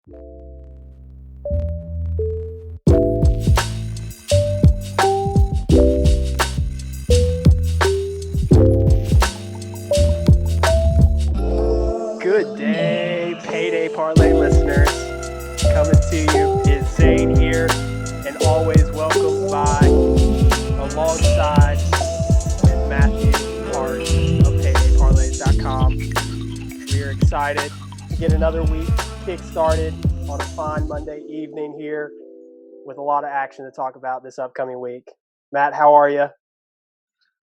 Good day, Payday Parlay listeners. Coming to you is Zane here, and always welcomed by, alongside, with Matthew, part of PaydayParlays.com. We are excited to get another week kick-started on a fine Monday evening here with a lot of action to talk about this upcoming week. Matt, how are you?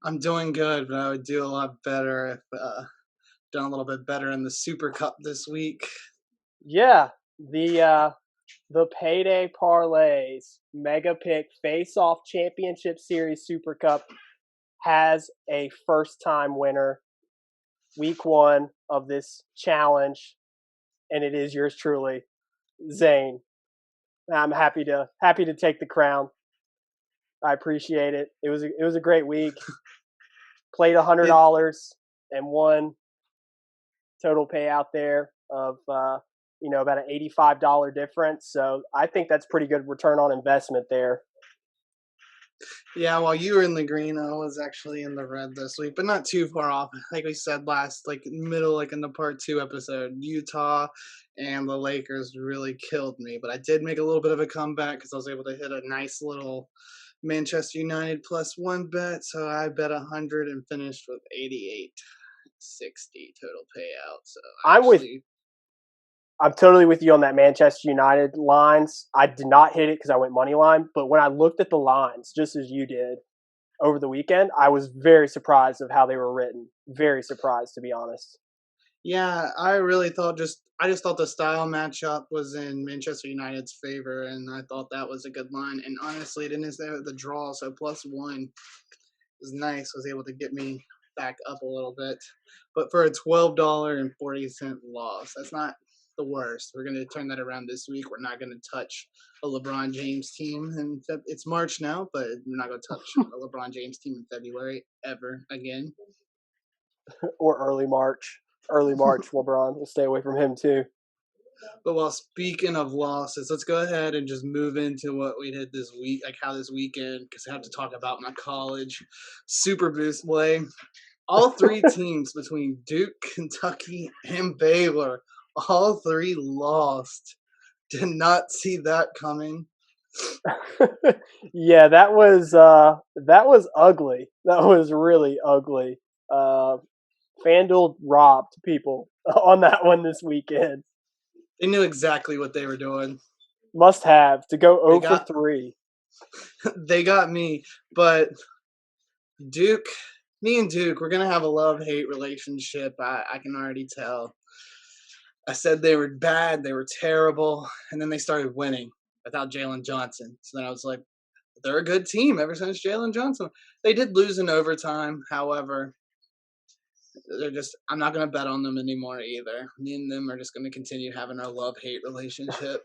I'm doing good, but I would do a lot better if done a little bit better in the Super Cup this week. Yeah, the Payday Parlays Mega Pick Face-Off Championship Series Super Cup has a first-time winner. Week 1 of this challenge, and it is yours truly, Zane. I'm happy to take the crown. I appreciate it. It was a great week. Played $100 and won. Total payout there of about an $85 difference. So I think that's pretty good return on investment there. Yeah, while you were in the green, I was actually in the red this week, but not too far off. Like we said last, in the part 2 episode, Utah and the Lakers really killed me. But I did make a little bit of a comeback because I was able to hit a nice little Manchester United +1 bet. So I bet 100 and finished with 88.60 total payout. So I'm totally with you on that Manchester United lines. I did not hit it because I went money line, but when I looked at the lines, just as you did over the weekend, I was very surprised of how they were written. Very surprised, to be honest. Yeah, I really thought I just thought the style matchup was in Manchester United's favor, and I thought that was a good line. And honestly, it didn't say the draw, so +1 was nice. Was able to get me back up a little bit, but for a $12.40 loss, that's not the worst. We're going to turn that around this week. We're not going to touch a LeBron James team, and it's March now, but we're not going to touch a LeBron James team in February ever again. Or early March. LeBron. We'll stay away from him too. But while speaking of losses, let's go ahead and just move into what we did this week, like how this weekend, because I have to talk about my college Super Boost play. All 3 teams between Duke, Kentucky, and Baylor, all 3 lost. Did not see that coming. Yeah, that was ugly. That was really ugly. FanDuel robbed people on that one this weekend. They knew exactly what they were doing. Must have to go 0 for 3. They got me, but Duke, me and Duke, we're going to have a love-hate relationship. I can already tell. I said they were bad, they were terrible, and then they started winning without Jalen Johnson. So then I was like, they're a good team ever since Jalen Johnson. They did lose in overtime, however. I'm not going to bet on them anymore either. Me and them are just going to continue having our love-hate relationship.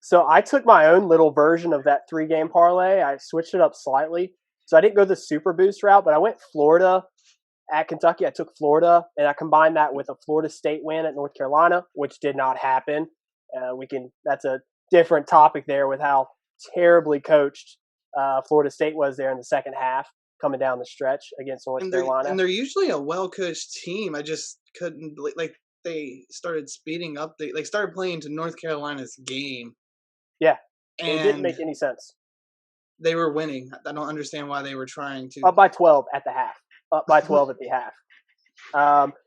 So I took my own little version of that 3-game parlay. I switched it up slightly. So I didn't go the Super Boost route, but I went Florida at Kentucky. I took Florida, and I combined that with a Florida State win at North Carolina, which did not happen. That's a different topic there with how terribly coached Florida State was there in the second half, coming down the stretch against North Carolina. And they're usually a well-coached team. I just couldn't they started speeding up. They started playing to North Carolina's game. Yeah, it didn't make any sense. They were winning. I don't understand why they were trying to. Up by 12 at the half. Up by 12 at the half.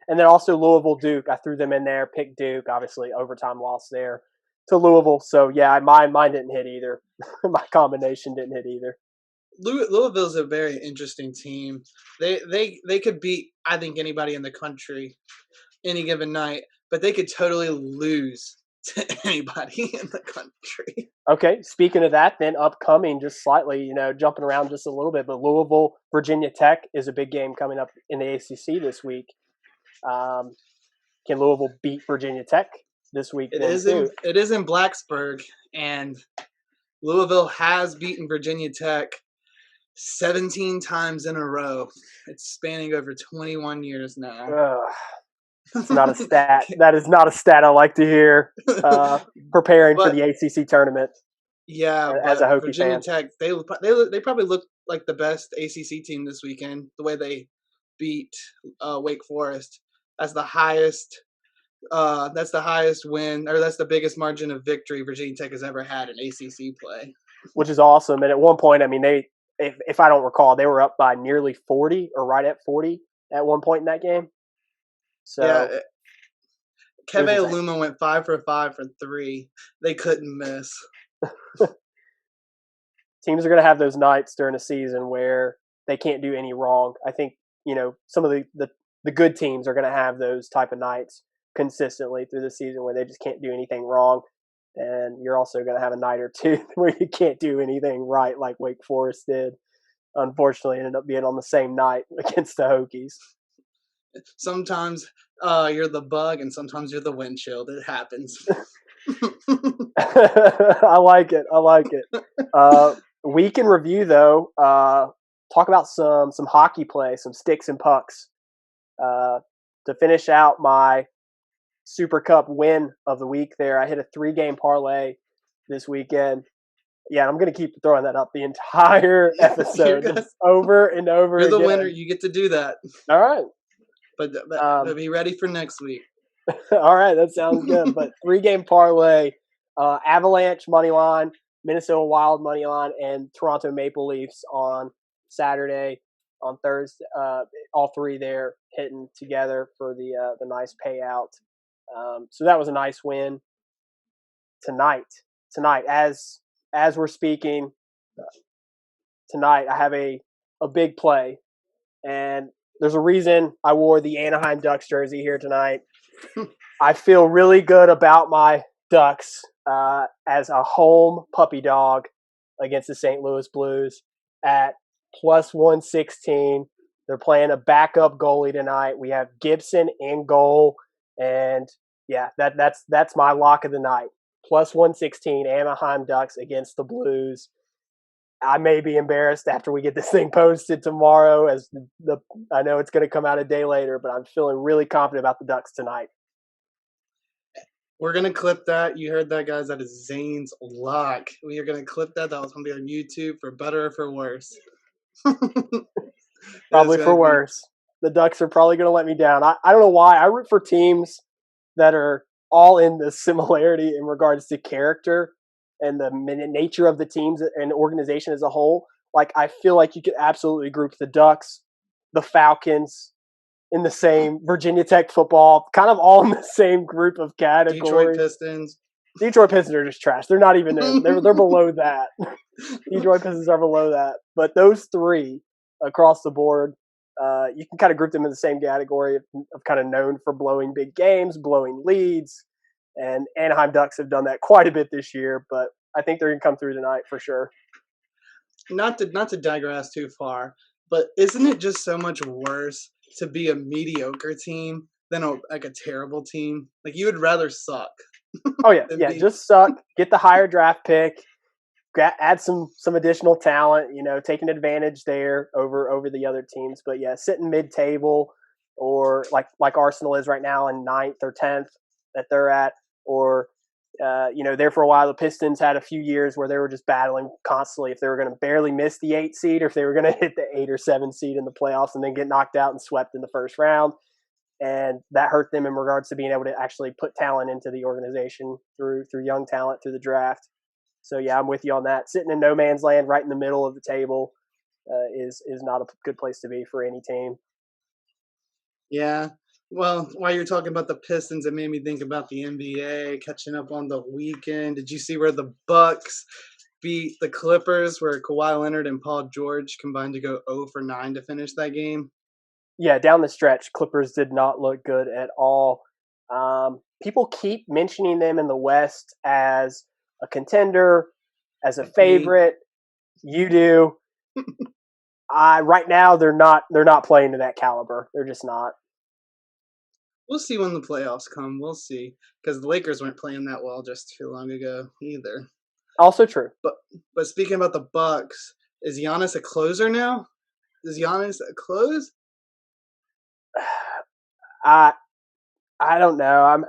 And then also Louisville Duke. I threw them in there. Picked Duke. Obviously, overtime loss there to Louisville. So, yeah, mine didn't hit either. My combination didn't hit either. Louisville's a very interesting team. They could beat, I think, anybody in the country any given night, but they could totally lose to anybody in the country. Okay, speaking of that, then upcoming, just slightly, jumping around just a little bit, but Louisville, Virginia Tech is a big game coming up in the ACC this week. Can Louisville beat Virginia Tech this week? It is in Blacksburg, and Louisville has beaten Virginia Tech 17 times in a row. It's spanning over 21 years now. It's not a stat. That is not a stat I like to hear. Preparing for But the ACC tournament yeah, as but a Hokie Virginia fan. Tech, they probably look like the best ACC team this weekend. The way they beat Wake Forest, that's the highest. That's the highest win, or that's the biggest margin of victory Virginia Tech has ever had in ACC play. Which is awesome. And at one point, I mean, if I don't recall, they were up by nearly 40 or right at 40 at one point in that game. So Yeah, it was Keve insane. Aluma went 5 for 5 for 3. They couldn't miss. Teams are going to have those nights during a season where they can't do any wrong. I think, some of the good teams are going to have those type of nights consistently through the season where they just can't do anything wrong. And you're also going to have a night or two where you can't do anything right like Wake Forest did. Unfortunately, ended up being on the same night against the Hokies. Sometimes you're the bug and sometimes you're the windshield. It happens. I like it. Week in review, though. Talk about some hockey play, some sticks and pucks. To finish out my Super Cup win of the week there, I hit a 3-game parlay this weekend. Yeah, I'm going to keep throwing that up the entire episode, just over and over You're again. the winner. You get to do that. All right. But be ready for next week. All right, that sounds good. But 3-game parlay, Avalanche money line, Minnesota Wild money line, and Toronto Maple Leafs on Saturday, on Thursday. All three there hitting together for the nice payout. So that was a nice win. Tonight, as we're speaking, tonight I have a big play, and there's a reason I wore the Anaheim Ducks jersey here tonight. I feel really good about my Ducks as a home puppy dog against the St. Louis Blues at plus 116. They're playing a backup goalie tonight. We have Gibson in goal, and yeah, that's my lock of the night. Plus 116, Anaheim Ducks against the Blues. I may be embarrassed after we get this thing posted tomorrow, as I know it's going to come out a day later, but I'm feeling really confident about the Ducks tonight. We're going to clip that. You heard that, guys. That is Zane's lock. We are going to clip that. That was going to be on YouTube for better or for worse. Probably for worse. The Ducks are probably going to let me down. I don't know why. I root for teams that are all in the similarity in regards to character and the nature of the teams and organization as a whole. Like, I feel like you could absolutely group the Ducks, the Falcons in the same, Virginia Tech football, kind of all in the same group of categories. Detroit Pistons. Detroit Pistons are just trash. They're not even in. They're below that. Detroit Pistons are below that. But those three across the board, you can kind of group them in the same category of kind of known for blowing big games, blowing leads. And Anaheim Ducks have done that quite a bit this year, but I think they're going to come through tonight for sure. Not to digress too far, but isn't it just so much worse to be a mediocre team than a terrible team? Like, you would rather suck. Oh yeah, just suck. Get the higher draft pick. Add some additional talent. Taking advantage there over the other teams. But yeah, sitting mid-table, or like Arsenal is right now in 9th or 10th that they're at, or there for a while. The Pistons had a few years where they were just battling constantly if they were going to barely miss the 8 seed or if they were going to hit the 8 or 7 seed in the playoffs and then get knocked out and swept in the first round. And that hurt them in regards to being able to actually put talent into the organization through young talent through the draft. So yeah, I'm with you on that. Sitting in no man's land right in the middle of the table is not a good place to be for any team. Yeah. Well, while you're talking about the Pistons, it made me think about the NBA catching up on the weekend. Did you see where the Bucks beat the Clippers, where Kawhi Leonard and Paul George combined to go 0 for 9 to finish that game? Yeah, down the stretch, Clippers did not look good at all. People keep mentioning them in the West as a contender, as a favorite. You do. Right now, they're not playing to that caliber. They're just not. We'll see when the playoffs come. We'll see, because the Lakers weren't playing that well just too long ago either. Also true. But speaking about the Bucks, is Giannis a closer now? Is Giannis a close? I don't know.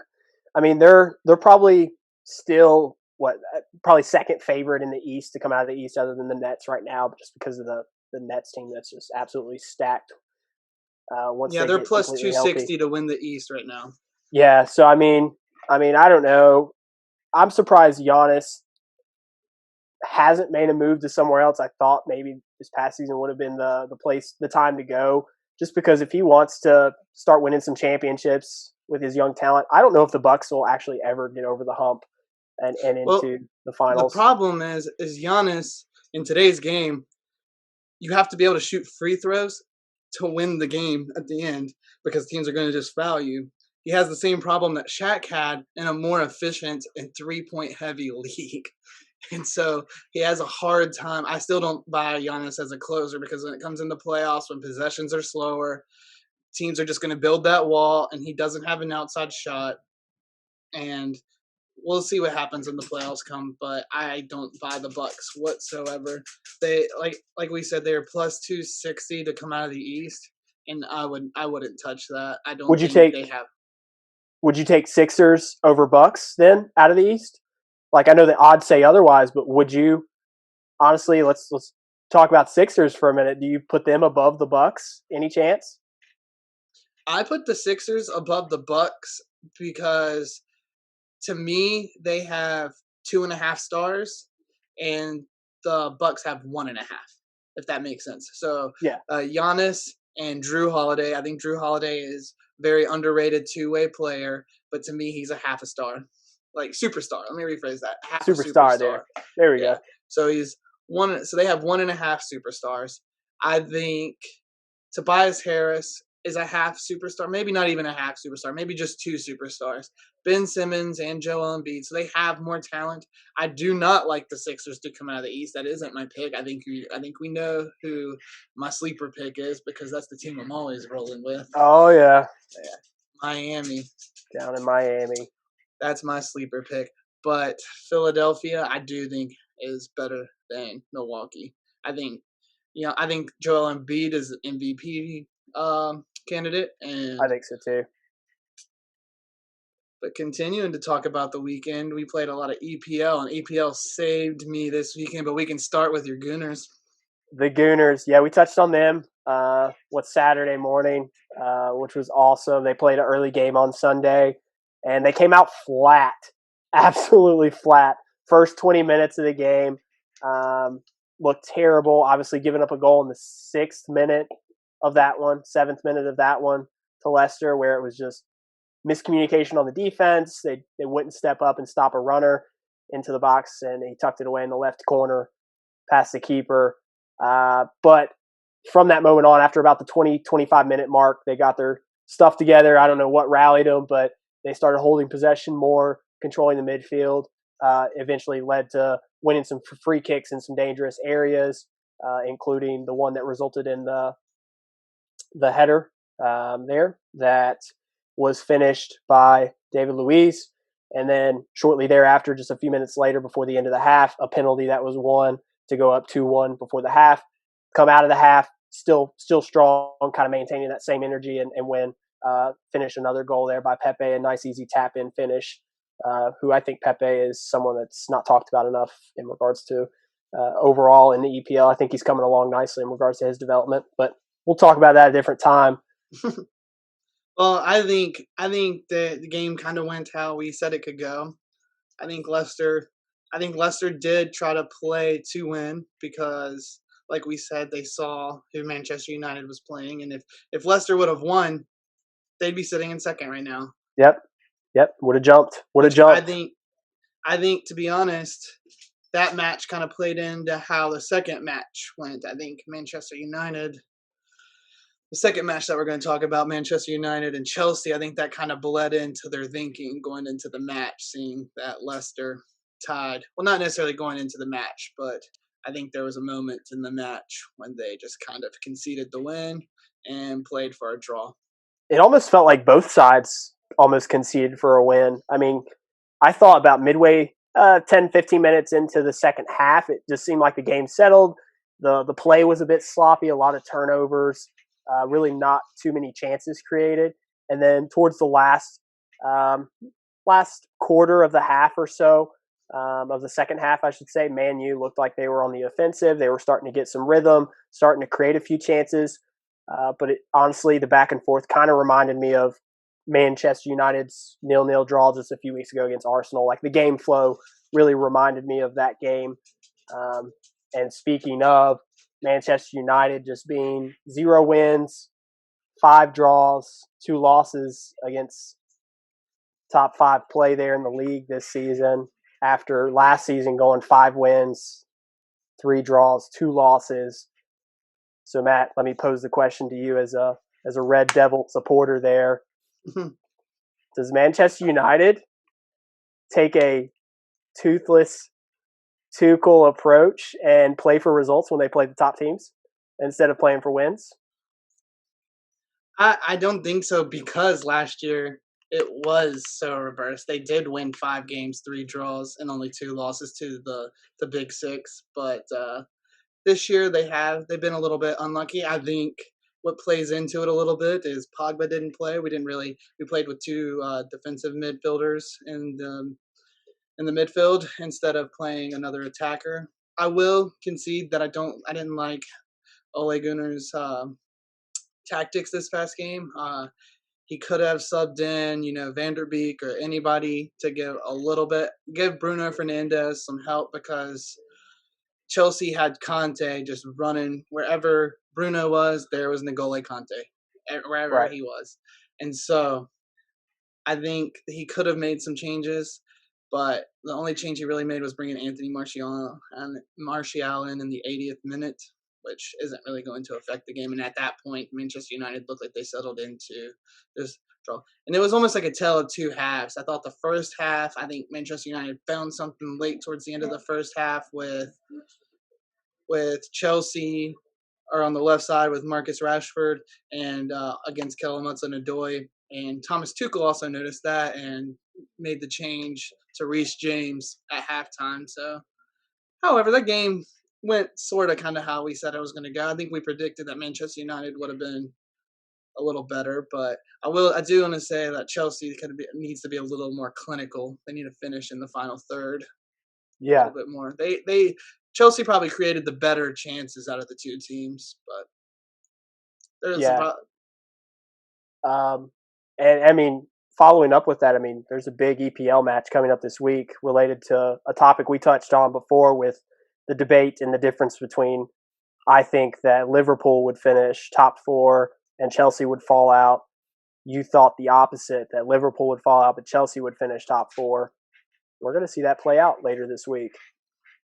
I mean, they're probably still probably second favorite in the East to come out of the East, other than the Nets right now, just because of the Nets team that's just absolutely stacked. Once Yeah, they they're get plus completely healthy. 260 to win the East right now. Yeah. So I don't know. I'm surprised Giannis hasn't made a move to somewhere else. I thought maybe this past season would have been the time to go, just because if he wants to start winning some championships with his young talent, I don't know if the Bucks will actually ever get over the hump and Well, into the the finals. problem is Giannis in today's game, you have to be able to shoot free throws to win the game at the end because teams are going to just foul you. He has the same problem that Shaq had in a more efficient and 3-point heavy league. And so he has a hard time. I still don't buy Giannis as a closer because when it comes into playoffs, when possessions are slower, teams are just going to build that wall, and he doesn't have an outside shot. And we'll see what happens when the playoffs come, but I don't buy the Bucks whatsoever. They like we said, they're plus 260 to come out of the East, and I wouldn't touch that. I don't Would you think take they have. Would you take Sixers over Bucks then out of the East? Like, I know the odds say otherwise, but would you honestly? Let's talk about Sixers for a minute. Do you put them above the Bucks? Any chance? I put the Sixers above the Bucks because to me they have 2.5 stars, and the Bucks have 1.5. If that makes sense. So Yeah. Giannis and Drew Holiday. I think Drew Holiday is very underrated two-way player, but to me he's a half a star, like superstar. Let me rephrase that: half a Superstar superstar. there. There we Yeah. go. So he's one. So they have 1.5 superstars. I think Tobias Harris is a half superstar, maybe not even a half superstar, maybe just two superstars. Ben Simmons and Joel Embiid, so they have more talent. I do not like the Sixers to come out of the East. That isn't my pick. I think we know who my sleeper pick is because that's the team I'm always rolling with. Oh yeah, Yeah. Miami. down in Miami. That's my sleeper pick. But Philadelphia, I do think is better than Milwaukee. I think I think Joel Embiid is an MVP candidate, I and think so too. but continuing to talk about the weekend, we played a lot of EPL, and EPL saved me this weekend. But we can start with your Gooners. The Gooners, yeah, we touched on them. Saturday morning, which was awesome. They played an early game on Sunday, and they came out flat, absolutely flat. First 20 minutes of the game looked terrible. Obviously, giving up a goal in the 6th minute of that one, 7th minute of that one to Leicester, where it was just miscommunication on the defense. They wouldn't step up and stop a runner into the box, and he tucked it away in the left corner past the keeper. But from that moment on, after about the 20-25 minute mark, they got their stuff together. I don't know what rallied them, but they started holding possession more, controlling the midfield. Eventually led to winning some free kicks in some dangerous areas, including the one that resulted in the header there that was finished by David Luiz. And then shortly thereafter, just a few minutes later before the end of the half, a penalty that was won to go up 2-1 before the half. Come out of the half, still strong, kind of maintaining that same energy and win. Finish another goal there by Pepe, a nice easy tap-in finish, who I think Pepe is someone that's not talked about enough in regards to overall in the EPL. I think he's coming along nicely in regards to his development, but we'll talk about that at a different time. Well, I think the game kind of went how we said it could go. I think Leicester did try to play to win because, like we said, they saw who Manchester United was playing, and if Leicester would have won, they'd be sitting in second right now. Yep. Would have jumped. Which I think to be honest, that match kind of played into how the second match went. I think Manchester United, the second match that we're going to talk about, Manchester United and Chelsea, I think that kind of bled into their thinking going into the match, seeing that Leicester tied. Well, not necessarily going into the match, but I think there was a moment in the match when they just kind of conceded the win and played for a draw. It almost felt like both sides almost conceded for a win. I mean, I thought about midway 10, 15 minutes into the second half, it just seemed like the game settled. The play was a bit sloppy, a lot of turnovers, really not too many chances created. And then towards the last Last quarter of the half or so, of the second half, I should say, Man U looked like they were on the offensive. They were starting to get some rhythm, starting to create a few chances. But honestly, the back and forth kind of reminded me of Manchester United's 0-0 draw just a few weeks ago against Arsenal. Like the game flow really reminded me of that game. And speaking of Manchester United just being 0 wins, 5 draws, 2 losses against top 5 play there in the league this season, after last season going 5 wins, 3 draws, 2 losses. So Matt, let me pose the question to you as a Red Devil supporter there. Does Manchester United take a toothless Tuchel approach and play for results when they play the top teams instead of playing for wins? I don't think so, because last year it was so reversed. They did win 5 games, 3 draws, and only 2 losses to the Big Six. But this year they've been a little bit unlucky. I think what plays into it a little bit is Pogba didn't play. We played with 2 defensive midfielders in the midfield instead of playing another attacker. I will concede that I didn't like Ole Gunnar's tactics this past game. He could have subbed in, Van der Beek or anybody to give Bruno Fernandes some help, because Chelsea had Conte just running wherever Bruno was. There was N'Golo Conte, wherever Right. he was. And so I think he could have made some changes, but the only change he really made was bringing Anthony Martial in the 80th minute, which isn't really going to affect the game. And at that point, Manchester United looked like they settled into this draw. And it was almost like a tale of 2 halves. I thought the first half, I think Manchester United found something late towards the end of the first half with Chelsea, or on the left side with Marcus Rashford, and against Kelly Hudson-Odoi. And Thomas Tuchel also noticed that and made the change to Reece James at halftime. So, however, that game went sort of kind of how we said it was going to go. I think we predicted that Manchester United would have been a little better, but I do want to say that Chelsea needs to be a little more clinical. They need to finish in the final third a little bit more. Chelsea probably created the better chances out of the 2 teams, but there's And I mean, following up with that, I mean, there's a big EPL match coming up this week related to a topic we touched on before with the debate and the difference between, I think that Liverpool would finish top 4 and Chelsea would fall out. You thought the opposite, that Liverpool would fall out, but Chelsea would finish top 4. We're going to see that play out later this week.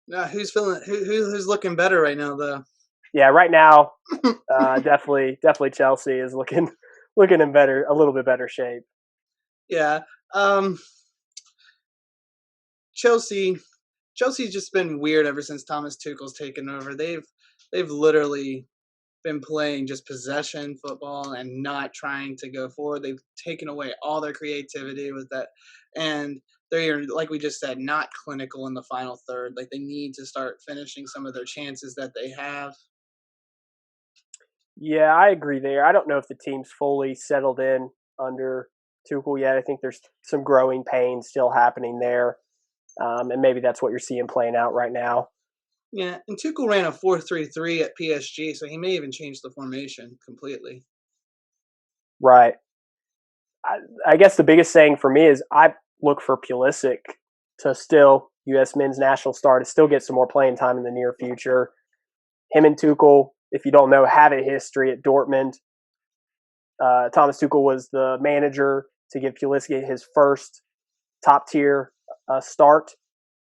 Now, who's looking better right now, though? Yeah, right now, definitely Chelsea is looking in a little bit better shape. Yeah, Chelsea's just been weird ever since Thomas Tuchel's taken over. They've literally been playing just possession football and not trying to go forward. They've taken away all their creativity with that, and they're, like we just said, not clinical in the final third. Like, they need to start finishing some of their chances that they have. Yeah, I agree there. I don't know if the team's fully settled in under Tuchel yet. I think there's some growing pains still happening there, and maybe that's what you're seeing playing out right now. Yeah, and Tuchel ran a 4-3-3 at PSG, so he may even change the formation completely. Right. I guess the biggest thing for me is I look for Pulisic to still, U.S. men's national star, to still get some more playing time in the near future. Him and Tuchel, if you don't know, have a history at Dortmund. Thomas Tuchel was the manager to give Pulisic his first top-tier start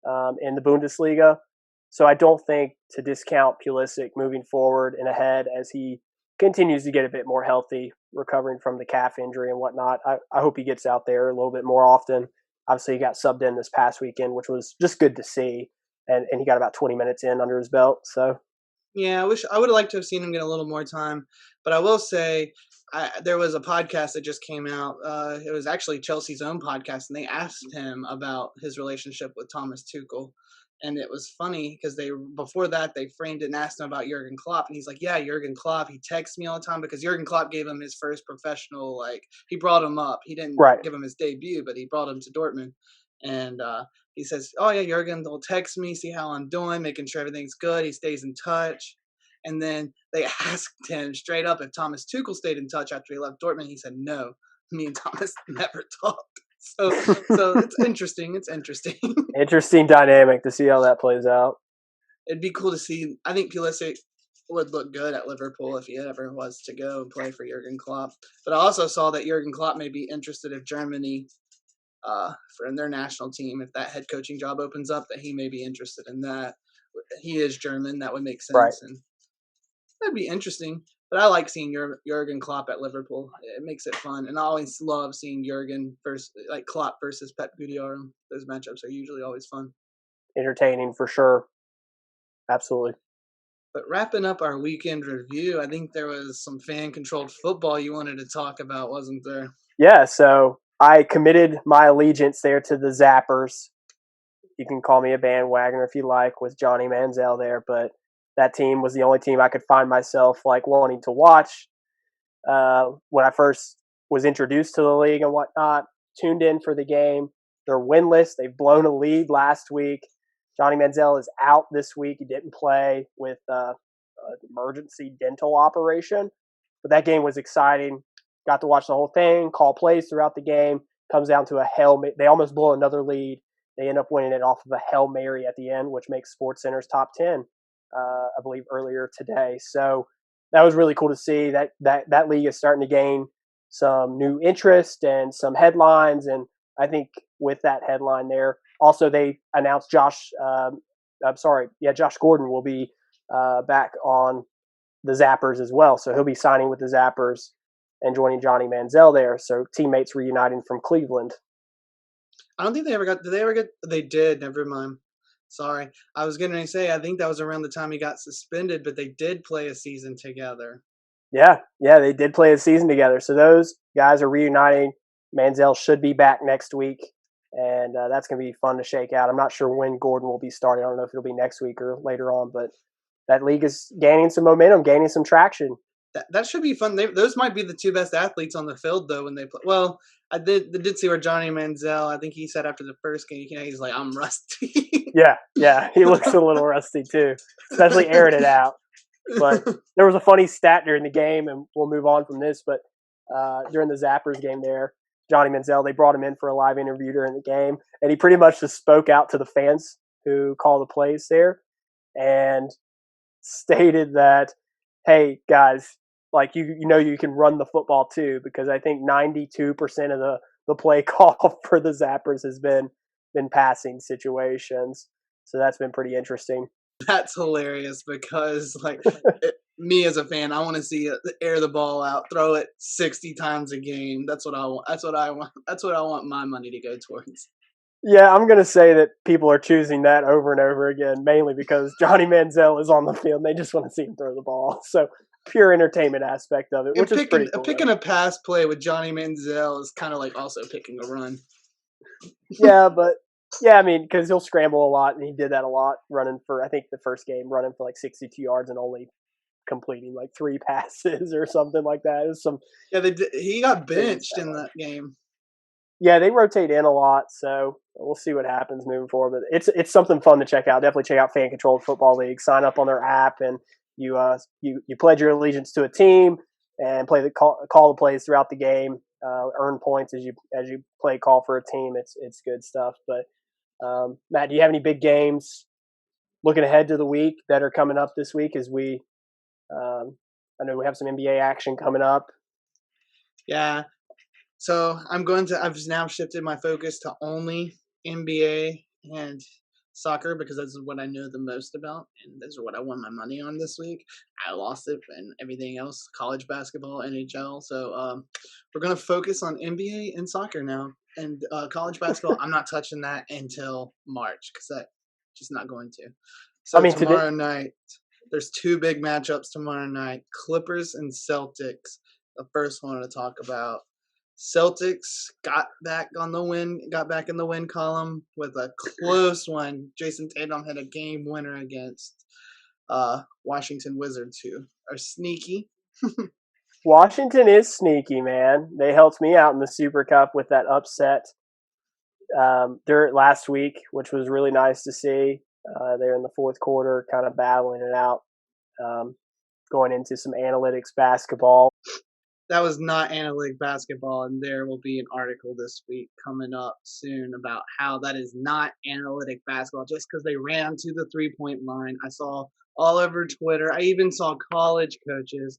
in the Bundesliga. So I don't think to discount Pulisic moving forward and ahead as he continues to get a bit more healthy, recovering from the calf injury and whatnot. I hope he gets out there a little bit more often. Obviously, he got subbed in this past weekend, which was just good to see. And he got about 20 minutes in under his belt. So yeah, I would have liked to have seen him get a little more time. But I will say, there was a podcast that just came out. It was actually Chelsea's own podcast, and they asked him about his relationship with Thomas Tuchel. And it was funny because before that they framed it and asked him about Jurgen Klopp, and he's like, "Yeah, Jurgen Klopp. He texts me all the time because Jurgen Klopp gave him his first professional. Like he brought him up. He didn't Right. give him his debut, but he brought him to Dortmund." And he says, "Oh yeah, Jurgen will text me, see how I'm doing, making sure everything's good. He stays in touch." And then they asked him straight up if Thomas Tuchel stayed in touch after he left Dortmund. He said, "No, me and Thomas never talked." So it's interesting. It's interesting. Interesting dynamic to see how that plays out. It'd be cool to see. I think Pulisic would look good at Liverpool if he ever was to go and play for Jurgen Klopp. But I also saw that Jurgen Klopp may be interested if Germany, for their national team, if that head coaching job opens up, that he may be interested in that. He is German. That would make sense. Right. And that'd be interesting. But I like seeing Jurgen Klopp at Liverpool. It makes it fun. And I always love seeing Jurgen versus Klopp versus Pep Guardiola. Those matchups are usually always fun. Entertaining for sure. Absolutely. But wrapping up our weekend review, I think there was some fan-controlled football you wanted to talk about, wasn't there? Yeah, so I committed my allegiance there to the Zappers. You can call me a bandwagoner if you like, with Johnny Manziel there, but that team was the only team I could find myself like wanting to watch. When I first was introduced to the league and whatnot, tuned in for the game. They're winless. They've blown a lead last week. Johnny Manziel is out this week. He didn't play with emergency dental operation, but that game was exciting. Got to watch the whole thing, call plays throughout the game. Comes down to a Hail Mary. They almost blow another lead. They end up winning it off of a Hail Mary at the end, which makes SportsCenter's top 10, I believe, earlier today. So that was really cool to see. That league is starting to gain some new interest and some headlines. And I think with that headline there, also they announced Josh Gordon will be back on the Zappers as well. So he'll be signing with the Zappers and joining Johnny Manziel there. So teammates reuniting from Cleveland. I don't think they ever got. Did they ever get? They did. Never mind. Sorry. I was going to say, I think that was around the time he got suspended, but they did play a season together. Yeah, they did play a season together. So those guys are reuniting. Manziel should be back next week, and that's going to be fun to shake out. I'm not sure when Gordon will be starting. I don't know if it'll be next week or later on, but that league is gaining some momentum, gaining some traction. That should be fun. Those might be the two best athletes on the field, though, when they play. Well, I did see where Johnny Manziel, I think he said after the first game, he's like, "I'm rusty." Yeah, he looks a little rusty too, especially airing it out. But there was a funny stat during the game, and we'll move on from this, but during the Zappers game there, Johnny Manziel, they brought him in for a live interview during the game, and he pretty much just spoke out to the fans who call the plays there and stated that, hey, guys, like you can run the football too, because I think 92% of the play call for the Zappers has been passing situations. So that's been pretty interesting. That's hilarious because, me as a fan, I want to see it air the ball out, throw it 60 times a game. That's what I want. That's what I want. That's what I want my money to go towards. Yeah, I'm going to say that people are choosing that over and over again, mainly because Johnny Manziel is on the field. And they just want to see him throw the ball. So pure entertainment aspect of it, which is pretty cool. Picking a pass play with Johnny Manziel is kind of like also picking a run. Yeah, I mean, because he'll scramble a lot, and he did that a lot, running for, I think the first game, running for like 62 yards and only completing like 3 passes or something like that. It was he got benched in that game. Yeah, they rotate in a lot, so we'll see what happens moving forward. But it's something fun to check out. Definitely check out Fan Controlled Football League. Sign up on their app, and you pledge your allegiance to a team and play call the plays throughout the game. Earn points as you play call for a team. It's good stuff. But Matt, do you have any big games looking ahead to the week that are coming up this week? As I know we have some NBA action coming up. Yeah. So I've now shifted my focus to only NBA and soccer because that's what I know the most about, and those are what I won my money on this week. I lost it and everything else, college basketball, NHL. So we're going to focus on NBA and soccer now. And college basketball, I'm not touching that until March because that's just not going to. So tomorrow night, there's 2 big matchups tomorrow night, Clippers and Celtics. The first one to talk about. Celtics got back in the win column with a close one. Jason Tatum hit a game winner against Washington Wizards, who are sneaky. Washington is sneaky, man. They helped me out in the Super Cup with that upset during last week, which was really nice to see. They're in the fourth quarter, kind of battling it out, going into some analytics basketball. That was not analytic basketball, and there will be an article this week coming up soon about how that is not analytic basketball just because they ran to the three-point line. I saw all over Twitter. I even saw college coaches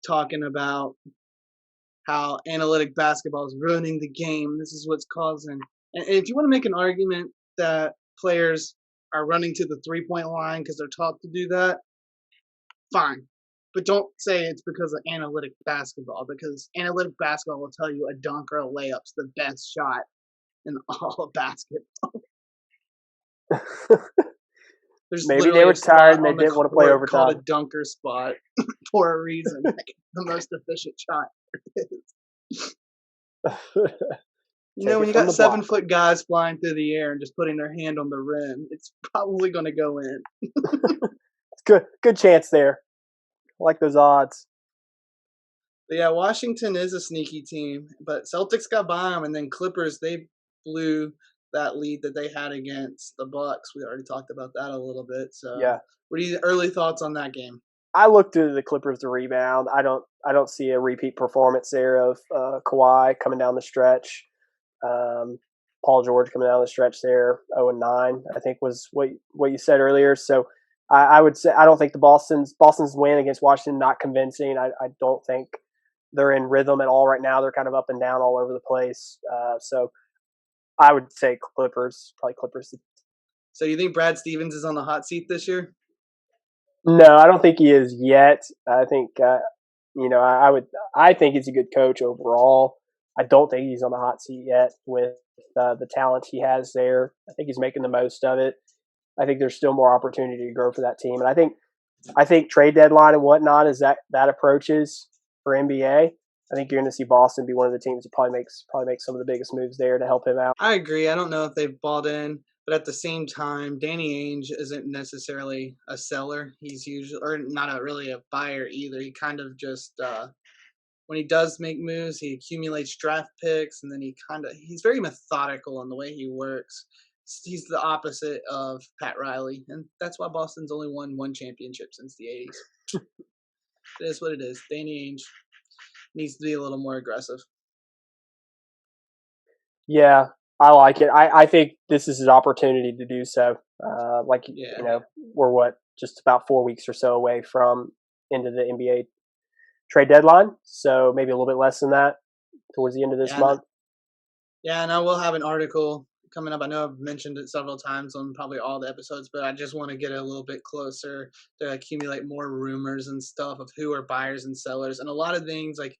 talking about how analytic basketball is ruining the game. This is what's causing. And if you want to make an argument that players are running to the three-point line because they're taught to do that, fine. But don't say it's because of analytic basketball, because analytic basketball will tell you a dunk or a layup's the best shot in all of basketball. There's Maybe they were tired and they didn't want to play overtime. Called a dunker spot for a reason. Like, the most efficient shot when you got 7-foot guys flying through the air and just putting their hand on the rim, it's probably going to go in. Good chance there. I like those odds. But yeah, Washington is a sneaky team, but Celtics got by them, and then Clippers, they blew that lead that they had against the Bucks. We already talked about that a little bit. So yeah, what are your early thoughts on that game? I looked to the Clippers to rebound. I don't see a repeat performance there of Kawhi coming down the stretch. Paul George coming down the stretch there, 0-9, I think was what you said earlier. So I would say I don't think Boston's win against Washington not convincing. I don't think they're in rhythm at all right now. They're kind of up and down all over the place. So I would say Clippers, probably Clippers. So you think Brad Stevens is on the hot seat this year? No, I don't think he is yet. I think I think he's a good coach overall. I don't think he's on the hot seat yet with the talent he has there. I think he's making the most of it. I think there's still more opportunity to grow for that team. And I think trade deadline and whatnot as that approaches for NBA, I think you're going to see Boston be one of the teams that probably makes some of the biggest moves there to help him out. I agree. I don't know if they've bought in, but at the same time, Danny Ainge isn't necessarily a seller. He's usually, or not really a buyer either. He kind of just when he does make moves, he accumulates draft picks, and then he's very methodical in the way he works. He's the opposite of Pat Riley, and that's why Boston's only won one championship since the 80s. It is what it is. Danny Ainge needs to be a little more aggressive. Yeah, I like it. I think this is his opportunity to do so. We're just about 4 weeks or so away from into the NBA trade deadline, so maybe a little bit less than that towards the end of this month. Yeah, and I will have an article coming up. I know I've mentioned it several times on probably all the episodes, but I just want to get a little bit closer to accumulate more rumors and stuff of who are buyers and sellers. And a lot of things like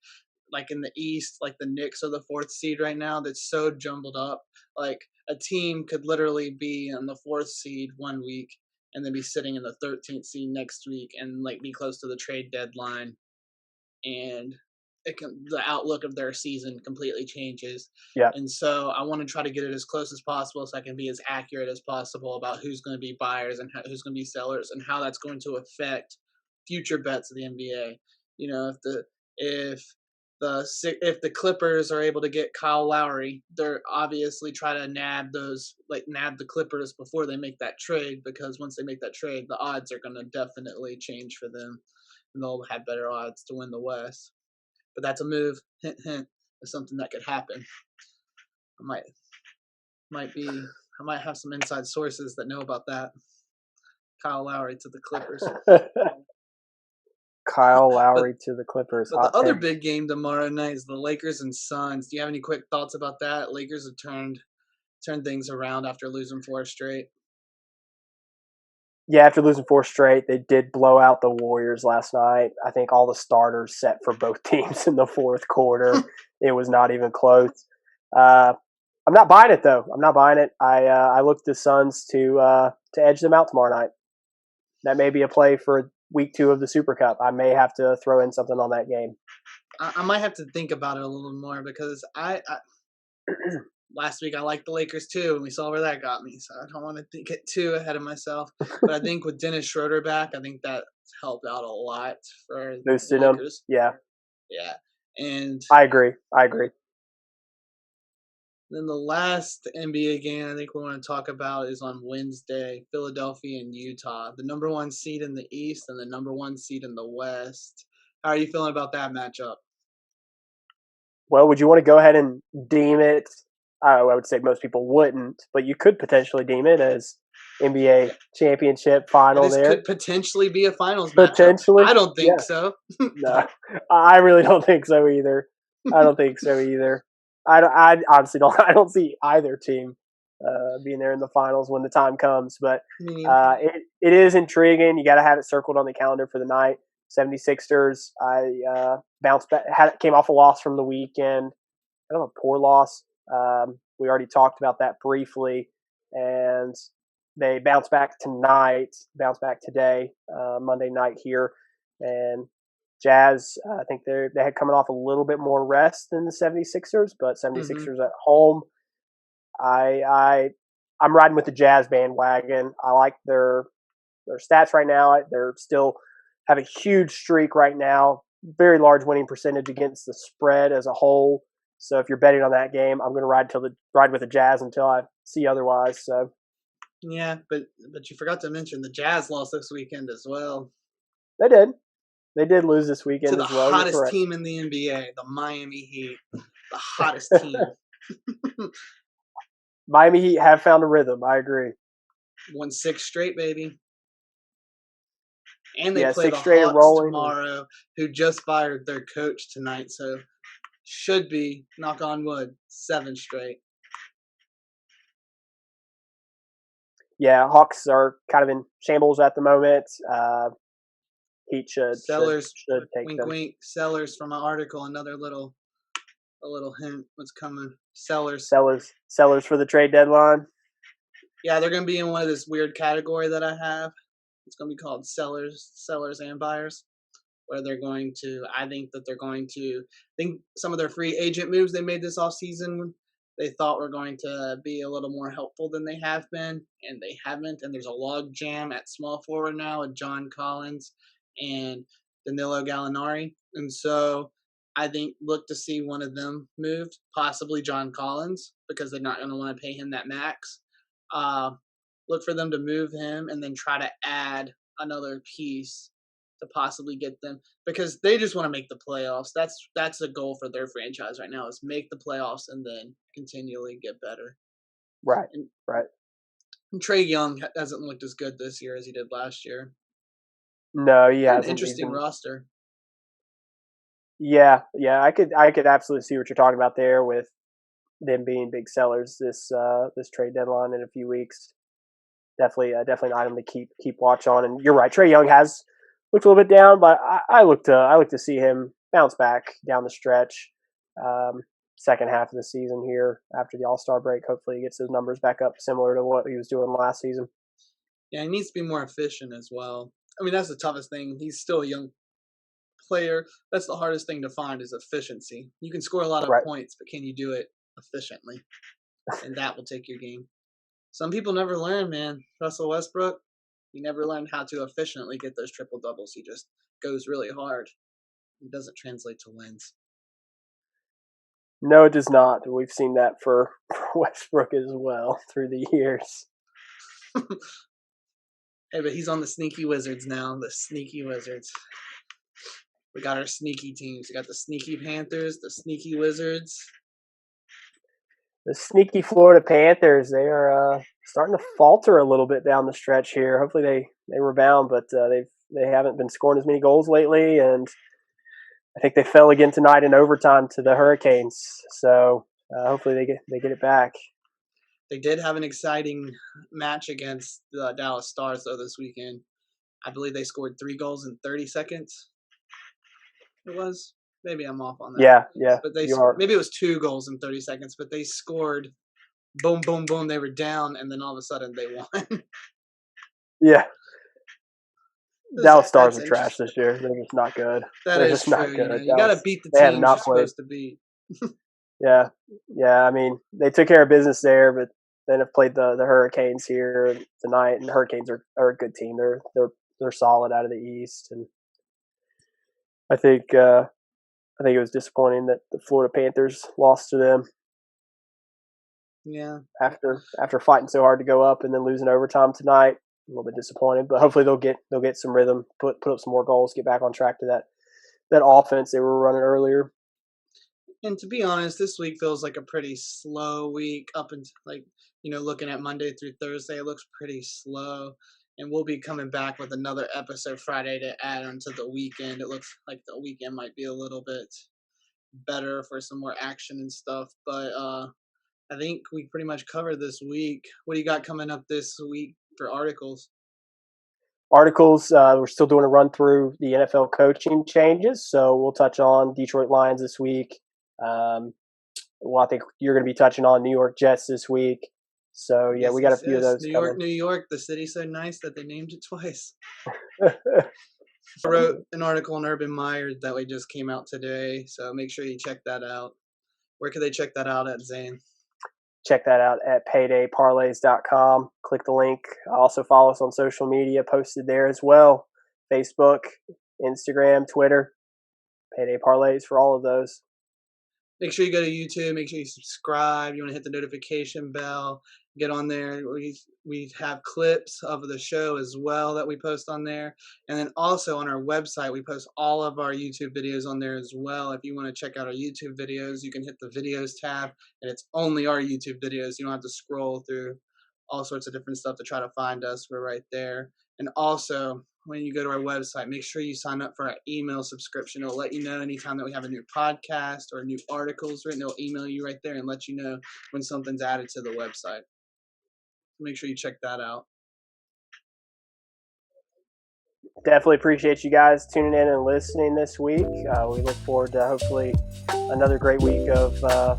in the East, like the Knicks are the 4th seed right now. That's so jumbled up. Like a team could literally be on the 4th seed one week and then be sitting in the 13th seed next week and like be close to the trade deadline. And the outlook of their season completely changes. Yeah. And so I want to try to get it as close as possible so I can be as accurate as possible about who's going to be buyers and who's going to be sellers and how that's going to affect future bets of the NBA. You know, if the Clippers are able to get Kyle Lowry, they're obviously try to nab the Clippers before they make that trade, because once they make that trade, the odds are going to definitely change for them and they'll have better odds to win the West. But that's a move. Hint, hint. It's something that could happen. I might have some inside sources that know about that. Kyle Lowry to the Clippers. Kyle Lowry to the Clippers. But the other big game tomorrow night is the Lakers and Suns. Do you have any quick thoughts about that? Lakers have turned things around after losing 4 straight. Yeah, after losing 4 straight, they did blow out the Warriors last night. I think all the starters set for both teams in the fourth quarter. It was not even close. I'm not buying it, though. I'm not buying it. I look to the Suns to edge them out tomorrow night. That may be a play for week 2 of the Super Cup. I may have to throw in something on that game. I might have to think about it a little more because I last week I liked the Lakers too, and we saw where that got me. So I don't want to get too ahead of myself. But I think with Dennis Schroeder back, I think that helped out a lot for the Boosted them. Lakers. Yeah. Yeah. And I agree. then the last NBA game I think we want to talk about is on Wednesday, Philadelphia and Utah. The number 1 seed in the East and the number 1 seed in the West. How are you feeling about that matchup? Well, would you want to go ahead and deem it? I would say most people wouldn't, but you could potentially deem it as NBA championship final This there. could potentially be a finals matchup. Potentially? I don't think Yeah. so. No, I really don't think so either. I honestly don't. I don't see either team being there in the finals when the time comes. But it is intriguing. You got to have it circled on the calendar for the night. 76ers. I bounced back. Came off a loss from the weekend. Kind of a poor loss. We already talked about that briefly, and they bounce back tonight. Bounce back today, Monday night here, and Jazz, I think they had coming off a little bit more rest than the 76ers, but 76ers at home. I'm riding with the Jazz bandwagon. I like their stats right now. They're still have a huge streak right now. Very large winning percentage against the spread as a whole. So if you're betting on that game, I'm going to ride with the Jazz until I see otherwise. So yeah, but you forgot to mention the Jazz lost this weekend as well. They did. They did lose this weekend to as well. the hottest team in the NBA, the Miami Heat, the hottest team. Miami Heat have found a rhythm. I agree. Won 6 straight, baby. And they play the Hawks tomorrow, who just fired their coach tonight. So should be, knock on wood, 7 straight. Yeah, Hawks are kind of in shambles at the moment. Heat should take wink, them. Wink. Sellers from an article. Another little hint what's coming. Sellers for the trade deadline. Yeah, they're going to be in one of this weird category that I have. It's going to be called sellers and buyers, where I think some of their free agent moves they made this offseason, they thought were going to be a little more helpful than they have been, and they haven't. And there's a log jam at small forward now with John Collins and Danilo Gallinari. And so I think look to see one of them moved, possibly John Collins, because they're not going to want to pay him that max. Look for them to move him and then try to add another piece to possibly get them, because they just want to make the playoffs. That's the goal for their franchise right now, is make the playoffs and then continually get better. Right. And Trey Young hasn't looked as good this year as he did last year. No, he hasn't. An interesting roster. Yeah, I could absolutely see what you're talking about there with them being big sellers this trade deadline in a few weeks. Definitely an item to keep watch on. And you're right, Trey Young has looked a little bit down, but I look to see him bounce back down the stretch. Second half of the season here after the All-Star break. Hopefully he gets his numbers back up similar to what he was doing last season. Yeah, he needs to be more efficient as well. I mean, that's the toughest thing. He's still a young player. That's the hardest thing to find, is efficiency. You can score a lot of points, but can you do it efficiently? And that will take your game. Some people never learn, man. Russell Westbrook, he never learned how to efficiently get those triple doubles. He just goes really hard. It doesn't translate to wins. No, it does not. We've seen that for Westbrook as well through the years. Hey, but he's on the sneaky Wizards now. The sneaky Wizards. We got our sneaky teams. We got the sneaky Panthers, the sneaky Wizards. The sneaky Florida Panthers, they are starting to falter a little bit down the stretch here. Hopefully they rebound, but they haven't been scoring as many goals lately, and I think they fell again tonight in overtime to the Hurricanes. So hopefully they get it back. They did have an exciting match against the Dallas Stars though this weekend. I believe they scored 3 goals in 30 seconds. It was. Maybe I'm off on that. Yeah. But maybe it was 2 goals in 30 seconds, but they scored. Boom, boom, boom. They were down, and then all of a sudden they won. Yeah. Dallas Stars That's are trash interesting. this year. They're just not good. That They're is just not true. good. You got to Dallas, beat the they have teams you're not played. supposed to beat. Yeah, I mean, they took care of business there, but then have played the Hurricanes here tonight, and the Hurricanes are a good team. They're solid out of the East, and I think it was disappointing that the Florida Panthers lost to them. Yeah. After fighting so hard to go up and then losing overtime tonight, a little bit disappointed. But hopefully they'll get some rhythm, put up some more goals, get back on track to that offense they were running earlier. And to be honest, this week feels like a pretty slow week up until looking at Monday through Thursday, it looks pretty slow. And we'll be coming back with another episode Friday to add onto the weekend. It looks like the weekend might be a little bit better for some more action and stuff. But I think we pretty much covered this week. What do you got coming up this week for articles? We're still doing a run through the NFL coaching changes, so we'll touch on Detroit Lions this week. Well, I think you're going to be touching on New York Jets this week. So yeah, we got a few of those coming. New York, the city's so nice that they named it twice. I wrote an article on Urban Meyer that we just came out today, so make sure you check that out. Where can they check that out at, Zane? Check that out at paydayparlays.com. Click the link. Also follow us on social media, posted there as well. Facebook, Instagram, Twitter. Payday Parlays for all of those. Make sure you go to YouTube. Make sure you subscribe. You want to hit the notification bell. Get on there. We have clips of the show as well that we post on there. And then also on our website, we post all of our YouTube videos on there as well. If you want to check out our YouTube videos, you can hit the videos tab, and it's only our YouTube videos. You don't have to scroll through all sorts of different stuff to try to find us. We're right there. And also, when you go to our website, make sure you sign up for our email subscription. It'll let you know anytime that we have a new podcast or new articles written. It'll email you right there and let you know when something's added to the website. Make sure you check that out. Definitely appreciate you guys tuning in and listening this week. We look forward to hopefully another great week of the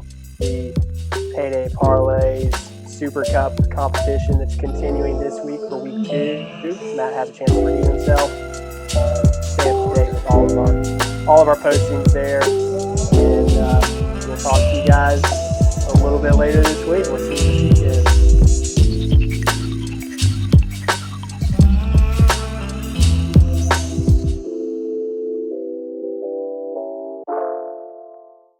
Payday Parlays Super Cup competition that's continuing this week for week 2. Matt has a chance to redeem himself. Stay up to date with all of our postings there, and we'll talk to you guys a little bit later this week. We'll see you